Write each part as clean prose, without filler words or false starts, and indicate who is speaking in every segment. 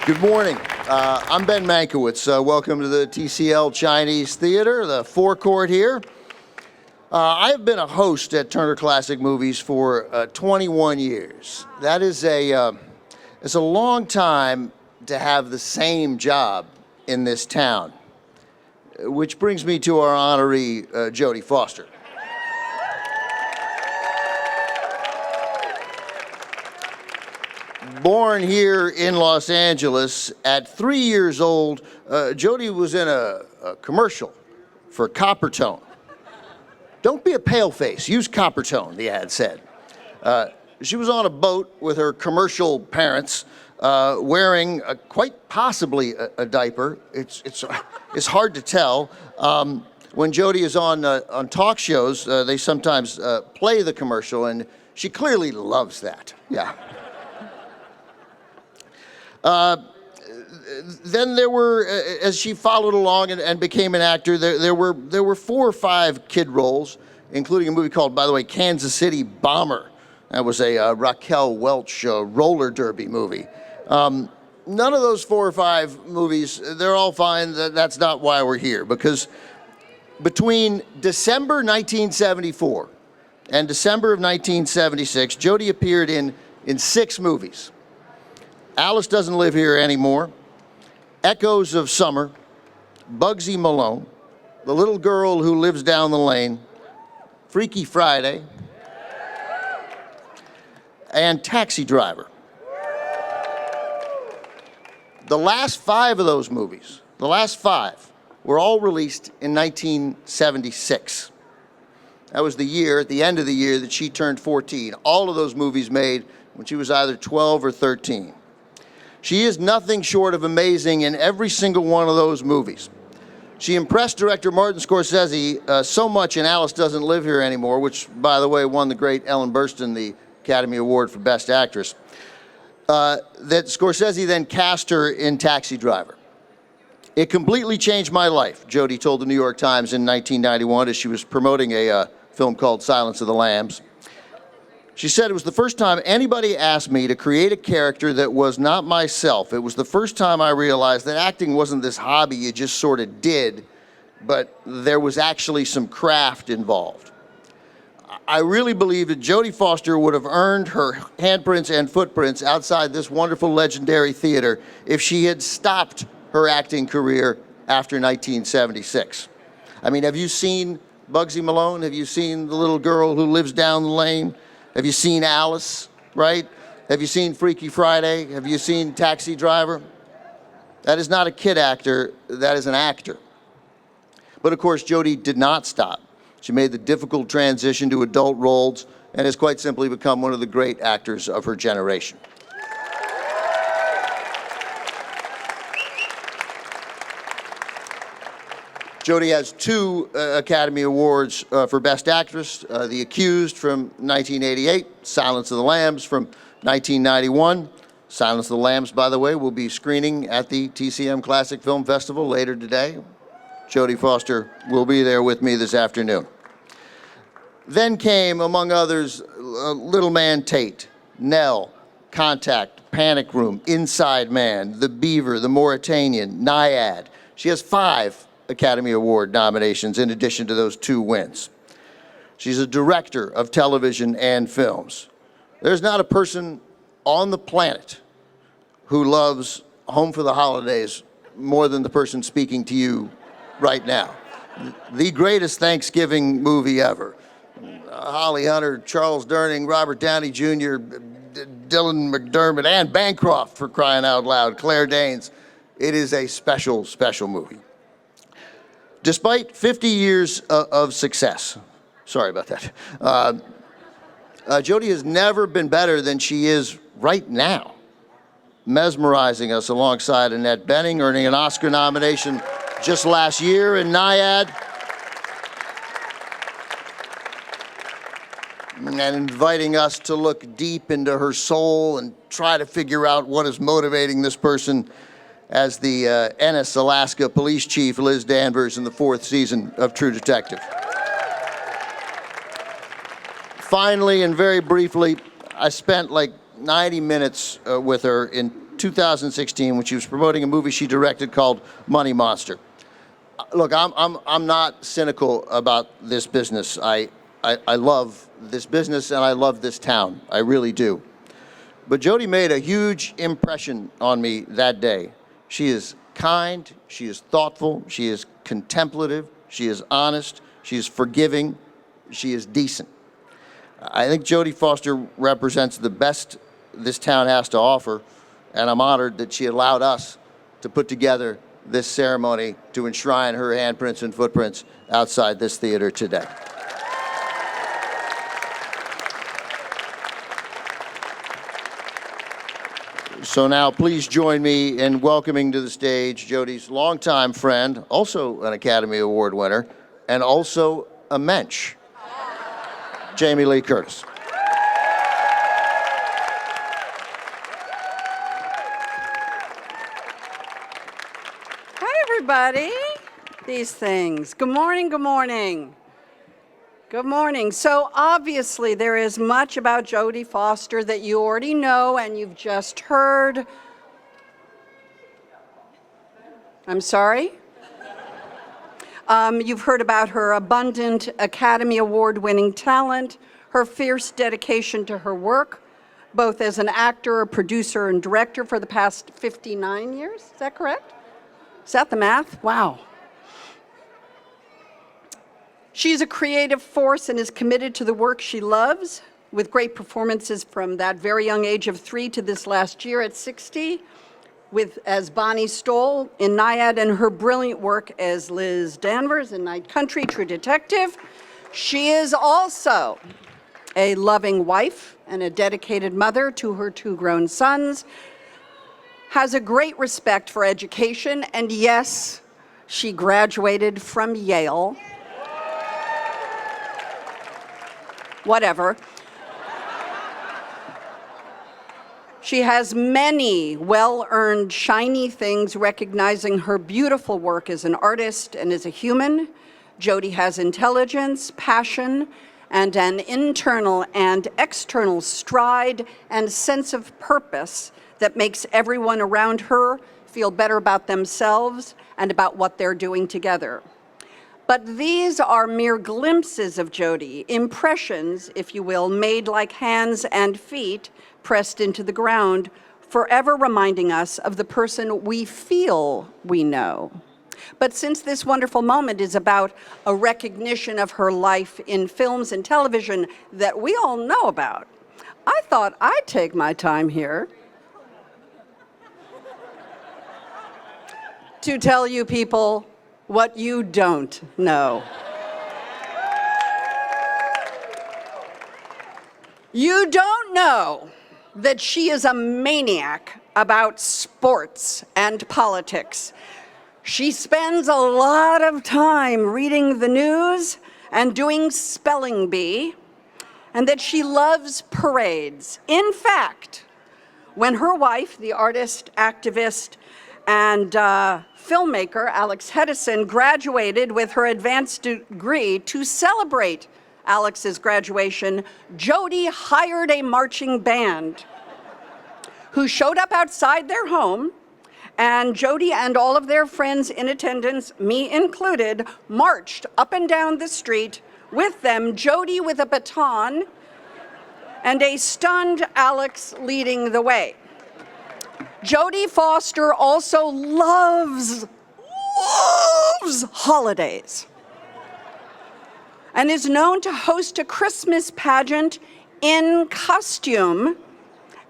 Speaker 1: Good morning. I'm Ben Mankiewicz. Welcome to the TCL Chinese Theater, the forecourt here. I've been a host at Turner Classic Movies for 21 years. That is it's a long time to have the same job in this town, which brings me to our honoree, Jodie Foster. Born here in Los Angeles, at 3 years old, Jodie was in a commercial for Coppertone. Don't be a paleface, use Coppertone, the ad said. She was on a boat with her commercial parents, wearing quite possibly a diaper. It's hard to tell. When Jodie is on talk shows, they sometimes play the commercial, and she clearly loves that. Yeah. Then there were, as she followed along and became an actor, there were 4 or 5 kid roles, including a movie called, by the way, Kansas City Bomber. That was a Raquel Welch roller derby movie. None of those 4 or 5 movies, they're all fine. That's not why we're here, because between December 1974 and December of 1976, Jodie appeared in 6 movies. Alice Doesn't Live Here Anymore, Echoes of Summer, Bugsy Malone, The Little Girl Who Lives Down the Lane, Freaky Friday, and Taxi Driver. The last 5 of those movies, the last 5, were all released in 1976. That was the year, at the end of the year, that she turned 14. All of those movies made when she was either 12 or 13. She is nothing short of amazing in every single one of those movies. She impressed director Martin Scorsese so much in Alice Doesn't Live Here Anymore, which, by the way, won the great Ellen Burstyn the Academy Award for Best Actress, that Scorsese then cast her in Taxi Driver. It completely changed my life, Jodie told the New York Times in 1991 as she was promoting a film called Silence of the Lambs. She said, "It was the first time anybody asked me to create a character that was not myself. It was the first time I realized that acting wasn't this hobby you just sort of did, but there was actually some craft involved." I really believe that Jodie Foster would have earned her handprints and footprints outside this wonderful, legendary theater if she had stopped her acting career after 1976. I mean, have you seen Bugsy Malone? Have you seen The Little Girl Who Lives Down the Lane? Have you seen Alice, right? Have you seen Freaky Friday? Have you seen Taxi Driver? That is not a kid actor, that is an actor. But of course, Jodie did not stop. She made the difficult transition to adult roles and has quite simply become one of the great actors of her generation. Jodie has 2 Academy Awards for Best Actress, The Accused from 1988, Silence of the Lambs from 1991. Silence of the Lambs, by the way, will be screening at the TCM Classic Film Festival later today. Jodie Foster will be there with me this afternoon. Then came, among others, Little Man Tate, Nell, Contact, Panic Room, Inside Man, The Beaver, The Mauritanian, Naiad. She has 5 Academy Award nominations in addition to those 2 wins. She's a director of television and films. There's not a person on the planet who loves Home for the Holidays more than the person speaking to you right now. The greatest Thanksgiving movie ever. Holly Hunter, Charles Durning, Robert Downey Jr., Dylan McDermott, and Bancroft, for crying out loud, Claire Danes. It is a special, special movie. Despite 50 years of success, sorry about that, Jodie has never been better than she is right now, mesmerizing us alongside Annette Bening, earning an Oscar nomination just last year in Naiad, and inviting us to look deep into her soul and try to figure out what is motivating this person as the Ennis, Alaska police chief Liz Danvers in the 4th season of True Detective. Finally, and very briefly, I spent like 90 minutes with her in 2016 when she was promoting a movie she directed called Money Monster. Look, I'm not cynical about this business. I love this business and I love this town. I really do. But Jodie made a huge impression on me that day. She is kind, she is thoughtful, she is contemplative, she is honest, she is forgiving, she is decent. I think Jodie Foster represents the best this town has to offer, and I'm honored that she allowed us to put together this ceremony to enshrine her handprints and footprints outside this theater today. So now please join me in welcoming to the stage Jodie's longtime friend, also an Academy Award winner, and also a mensch, Jamie Lee Curtis.
Speaker 2: Hi, everybody. These things. Good morning, good morning. Good morning. So obviously there is much about Jodie Foster that you already know and you've just heard. I'm sorry? You've heard about her abundant Academy Award-winning talent, her fierce dedication to her work, both as an actor, producer, and director for the past 59 years. Is that correct? Is that the math? Wow. She's a creative force and is committed to the work she loves, with great performances from that very young age of 3 to this last year at 60, as Bonnie Stoll in Naiad and her brilliant work as Liz Danvers in Night Country, True Detective. She is also a loving wife and a dedicated mother to her 2 grown sons, has a great respect for education, and yes, she graduated from Yale. Whatever. She has many well-earned, shiny things recognizing her beautiful work as an artist and as a human. Jodie has intelligence, passion, and an internal and external stride and sense of purpose that makes everyone around her feel better about themselves and about what they're doing together. But these are mere glimpses of Jodie, impressions, if you will, made like hands and feet pressed into the ground, forever reminding us of the person we feel we know. But since this wonderful moment is about a recognition of her life in films and television that we all know about, I thought I'd take my time here to tell you people what you don't know. You don't know that she is a maniac about sports and politics. She spends a lot of time reading the news and doing spelling bee, and that she loves parades. In fact, when her wife, the artist, activist, and filmmaker Alex Hedison graduated with her advanced degree, to celebrate Alex's graduation, Jodie hired a marching band who showed up outside their home, and Jodie and all of their friends in attendance, me included, marched up and down the street with them, Jodie with a baton and a stunned Alex leading the way. Jodie Foster also loves holidays and is known to host a Christmas pageant in costume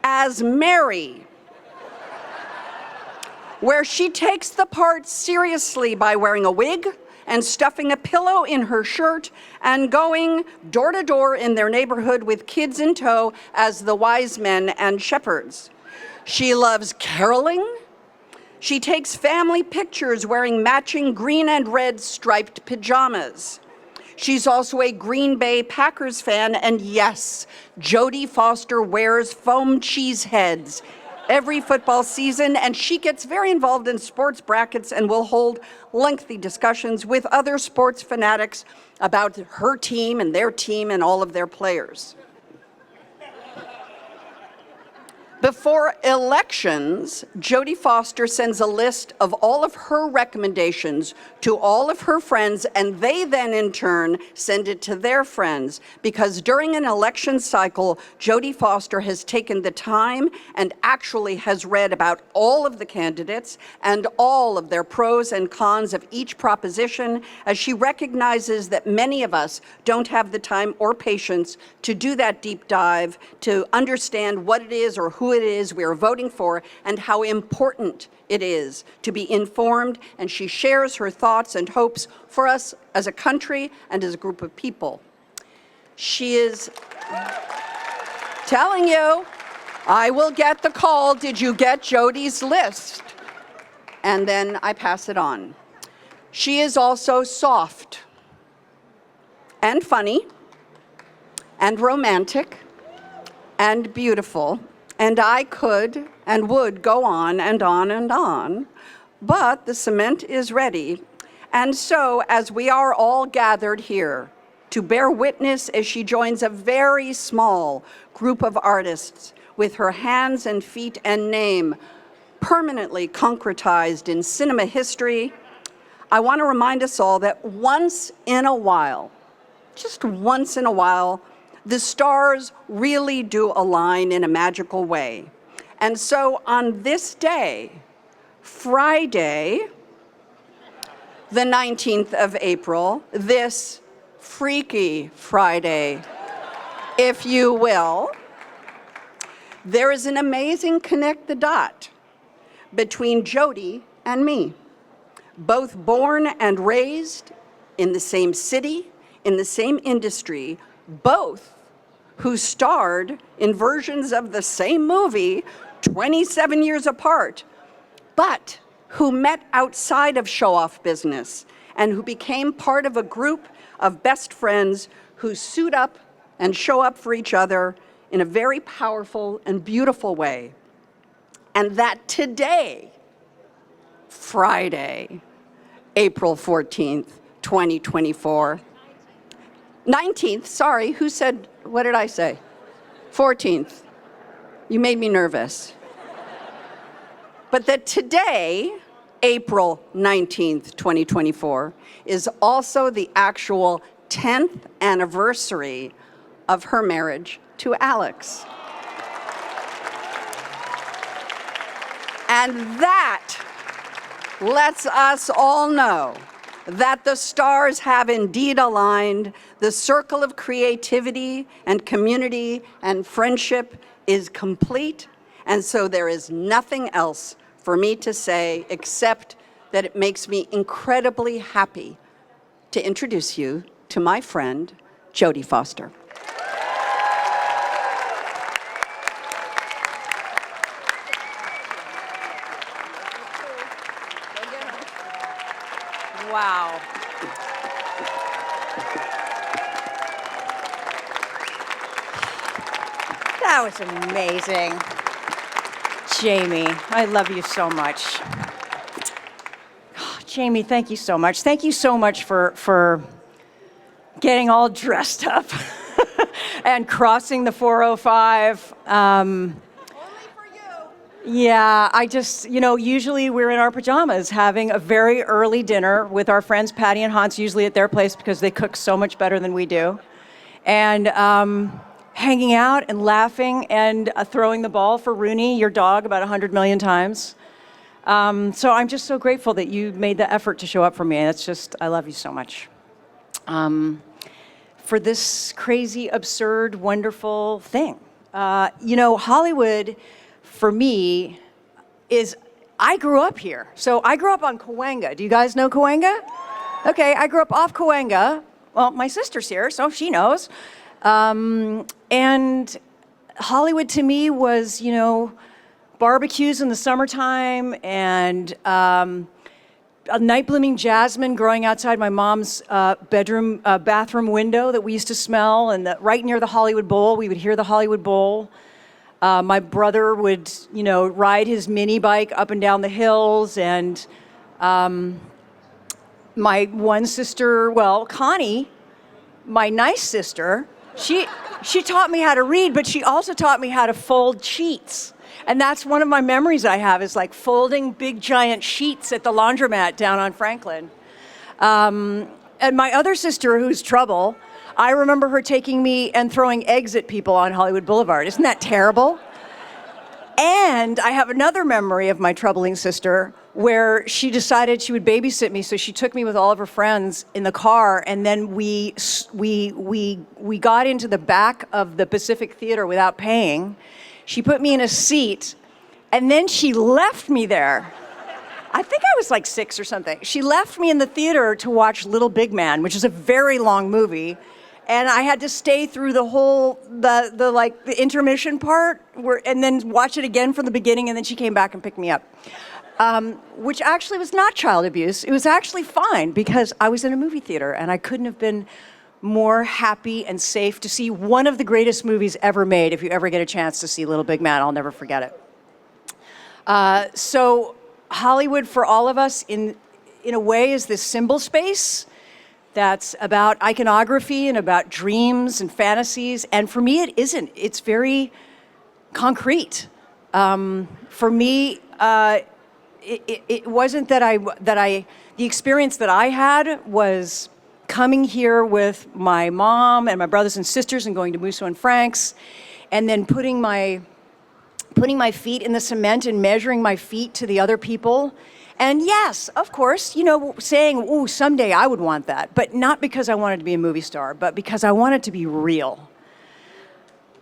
Speaker 2: as Mary, where she takes the part seriously by wearing a wig and stuffing a pillow in her shirt and going door to door in their neighborhood with kids in tow as the wise men and shepherds. She loves caroling. She takes family pictures wearing matching green and red striped pajamas. She's also a Green Bay Packers fan, and yes, Jodie Foster wears foam cheese heads every football season, and she gets very involved in sports brackets and will hold lengthy discussions with other sports fanatics about her team and all of their players. Before elections, Jodie Foster sends a list of all of her recommendations to all of her friends, and they then in turn send it to their friends, because during an election cycle, Jodie Foster has taken the time and actually has read about all of the candidates and all of their pros and cons of each proposition, as she recognizes that many of us don't have the time or patience to do that deep dive, to understand what it is or who it is we are voting for, and how important it is to be informed, and she shares her thoughts and hopes for us as a country and as a group of people. She is telling you, I will get the call, did you get Jodie's list? And then I pass it on. She is also soft and funny and romantic and beautiful. And I could and would go on and on and on, but the cement is ready. And so, as we are all gathered here to bear witness as she joins a very small group of artists with her hands and feet and name permanently concretized in cinema history, I want to remind us all that once in a while, just once in a while, the stars really do align in a magical way. And so on this day, Friday, the 19th of April, this Freaky Friday, if you will, there is an amazing connect the dot between Jodie and me, both born and raised in the same city, in the same industry, both who starred in versions of the same movie 27 years apart, but who met outside of show-off business and who became part of a group of best friends who suit up and show up for each other in a very powerful and beautiful way. And that today, Friday, April 14th, 2024, 19th, sorry, who said, what did I say? 14th. You made me nervous. But that today, April 19th, 2024, is also the actual 10th anniversary of her marriage to Alex. And that lets us all know that the stars have indeed aligned, the circle of creativity and community and friendship is complete, and so there is nothing else for me to say except that it makes me incredibly happy to introduce you to my friend, Jodie Foster.
Speaker 3: Wow. That was amazing. Jamie, I love you so much. Oh, Jamie, thank you so much. Thank you so much for getting all dressed up and crossing the 405. Yeah, I just, usually we're in our pajamas having a very early dinner with our friends Patty and Hans, usually at their place because they cook so much better than we do. And hanging out and laughing and throwing the ball for Rooney, your dog, about 100 million times. So I'm just so grateful that you made the effort to show up for me. It's just, I love you so much. For this crazy, absurd, wonderful thing. Hollywood, for me, I grew up here. So I grew up on Cahuenga. Do you guys know Cahuenga? Okay, I grew up off Cahuenga. Well, my sister's here, so she knows. And Hollywood to me was, barbecues in the summertime and a night blooming jasmine growing outside my mom's bathroom window that we used to smell, and right near the Hollywood Bowl, we would hear the Hollywood Bowl. My brother would, ride his mini bike up and down the hills, and my one sister, Connie, my nice sister, she taught me how to read, but she also taught me how to fold sheets. And that's one of my memories I have, is like folding big giant sheets at the laundromat down on Franklin. And my other sister, who's trouble, I remember her taking me and throwing eggs at people on Hollywood Boulevard. Isn't that terrible? And I have another memory of my troubling sister where she decided she would babysit me, so she took me with all of her friends in the car, and then we got into the back of the Pacific Theater without paying. She put me in a seat, and then she left me there. I think I was like 6 or something. She left me in the theater to watch Little Big Man, which is a very long movie. And I had to stay through the whole, the intermission part, and then watch it again from the beginning, and then she came back and picked me up. Which actually was not child abuse. It was actually fine, because I was in a movie theater, and I couldn't have been more happy and safe to see one of the greatest movies ever made. If you ever get a chance to see Little Big Man, I'll never forget it. So Hollywood, for all of us, in a way, is this symbol space that's about iconography and about dreams and fantasies. And for me, it isn't. It's very concrete. For me, it wasn't the experience that I had was coming here with my mom and my brothers and sisters and going to Musso and Frank's, and then putting my feet in the cement and measuring my feet to the other people. And yes, of course, saying, "Ooh, someday I would want that," but not because I wanted to be a movie star, but because I wanted to be real.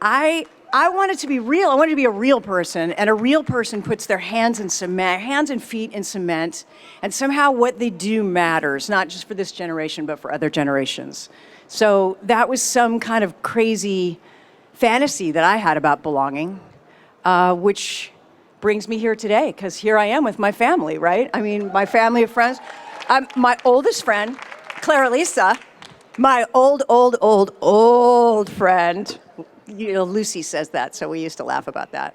Speaker 3: I wanted to be real. I wanted to be a real person, and a real person puts their hands and feet in cement, and somehow what they do matters, not just for this generation, but for other generations. So that was some kind of crazy fantasy that I had about belonging, which brings me here today, because here I am with my family, right? I mean, my family of friends. My oldest friend, Clara Lisa, my old friend. Lucy says that, so we used to laugh about that.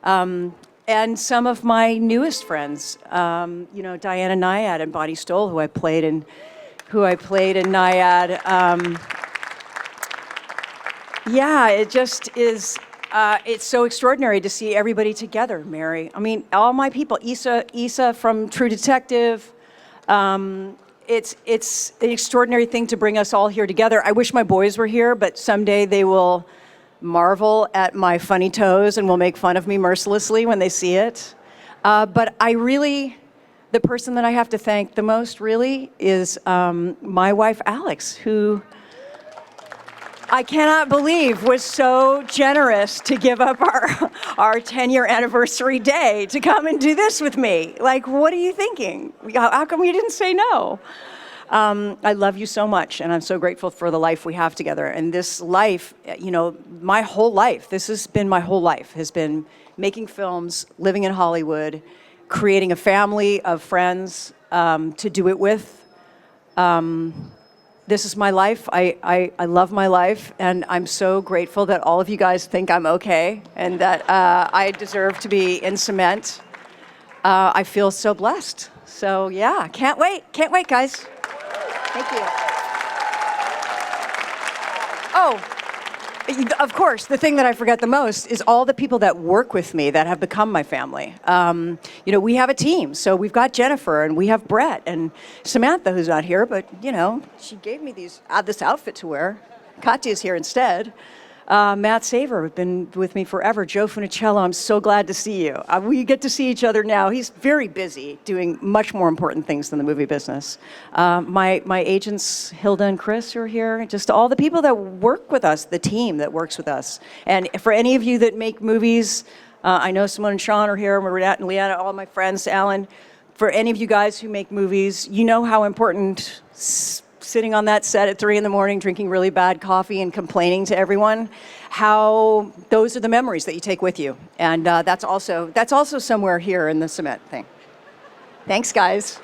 Speaker 3: And some of my newest friends, Diana Nyad and Bonnie Stoll, who I played in Nyad. Yeah, it just is. It's so extraordinary to see everybody together, Mary. I mean, all my people, Issa from True Detective. It's an extraordinary thing to bring us all here together. I wish my boys were here, but someday they will marvel at my funny toes and will make fun of me mercilessly when they see it. But the person that I have to thank the most really is my wife, Alex, who I cannot believe was so generous to give up our 10-year anniversary day to come and do this with me. Like, what are you thinking? How come you didn't say no? I love you so much, and I'm so grateful for the life we have together. And this life, my whole life, this has been my whole life, has been making films, living in Hollywood, creating a family of friends to do it with. This is my life. I love my life, and I'm so grateful that all of you guys think I'm okay and that I deserve to be in cement. I feel so blessed. So yeah, can't wait, guys. Thank you. Oh, of course, the thing that I forget the most is all the people that work with me that have become my family. We have a team, so we've got Jennifer, and we have Brett, and Samantha, who's not here, but, she gave me this outfit to wear. Katya's here instead. Matt Saver has been with me forever. Joe Funicello, I'm so glad to see you. We get to see each other now. He's very busy doing much more important things than the movie business. My agents, Hilda and Chris, are here. Just all the people that work with us, the team that works with us. And for any of you that make movies, I know Simone and Sean are here, Renat and Leanna, all my friends, Alan. For any of you guys who make movies, you know how important sitting on that set at 3 a.m, drinking really bad coffee and complaining to everyone, how those are the memories that you take with you. And that's also somewhere here in the cement thing. Thanks, guys.